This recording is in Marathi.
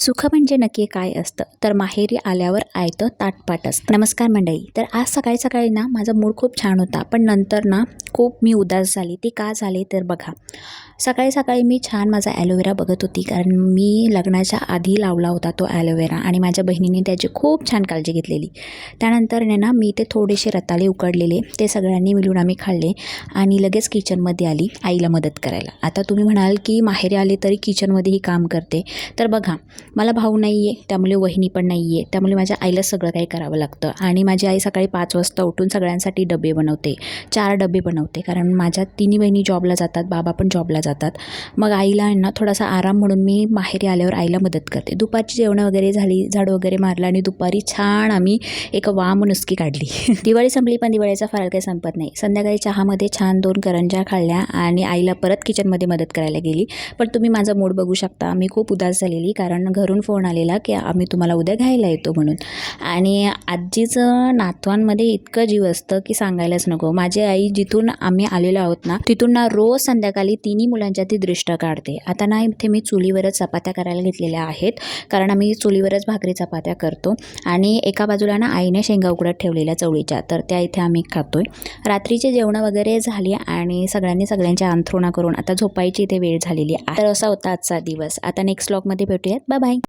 सुख म्हणजे नक्की काय असतं तर माहेरी आल्यावर आयतं ताटपाट असतं. नमस्कार मंडळी. तर आज सकाळी सकाळी ना माझा मूड खूप छान होता, पण नंतर ना खूप मी उदास झाली. ते का झाले तर बघा, सकाळी सकाळी मी छान माझा ॲलोवेरा बघत होती, कारण मी लग्नाच्या आधी लावला होता तो ॲलोवेरा आणि माझ्या बहिणीने त्याची खूप छान काळजी घेतलेली. त्यानंतर ना मी ते थोडेसे रताळे उकडलेले ते सगळ्यांनी मिळून आम्ही खाल्ले आणि लगेच किचनमध्ये आली आईला मदत करायला. आता तुम्ही म्हणाल की माहेरी आले तरी किचनमध्येही काम करते, तर बघा मला भाऊ नाही आहे, त्यामुळे वहिनी पण नाही आहे, त्यामुळे माझ्या आईला सगळं काही करावं लागतं. आणि माझी आई सकाळी 5 वाजता उठून सगळ्यांसाठी डबे बनवते, 4 डबे बनवते, कारण माझ्या तिन्ही बहिणी जॉबला जातात, बाबा पण जॉबला जातात. मग आईला ना थोडासा आराम म्हणून मी माहेरी आल्यावर आईला मदत करते. दुपारची जेवणं वगैरे झाली, झाडू वगैरे मारला आणि दुपारी छान आम्ही एक वाम नुसकी काढली. दिवाळी संपली, पण दिवाळीचा फराळ काही संपत नाही. संध्याकाळी चहामध्ये छान 2 करंज्या खाल्ल्या आणि आईला परत किचनमध्ये मदत करायला गेली. पण तुम्ही माझा मूड बघू शकता, मी खूप उदास झालेली, कारण घरून फोन आलेला की आम्ही तुम्हाला उद्या घ्यायला येतो म्हणून. आणि आजीचं नातवांमध्ये इतकं जीव असतं की सांगायलाच नको. माझी आई जिथून आम्ही आलेलो आहोत ना, तिथून ना रोज संध्याकाळी तिन्ही मुलांच्या ती दृष्ट काढते. आता ना इथे मी चुलीवरच चपात्या करायला घेतलेल्या आहेत, कारण आम्ही चुलीवरच भाकरी चपात्या करतो. आणि एका बाजूला ना आईने शेंगा उकडत ठेवलेल्या चवळीच्या, तर त्या इथे आम्ही खातोय. रात्रीचे जेवणं वगैरे झाली आणि सगळ्यांनी सगळ्यांच्या अंथरुणा करून आता झोपायची इथे वेळ झालेली आहे. तर असा होता आजचा दिवस. आता नेक्स्ट व्लॉगमध्ये भेटूयात. Bye bye.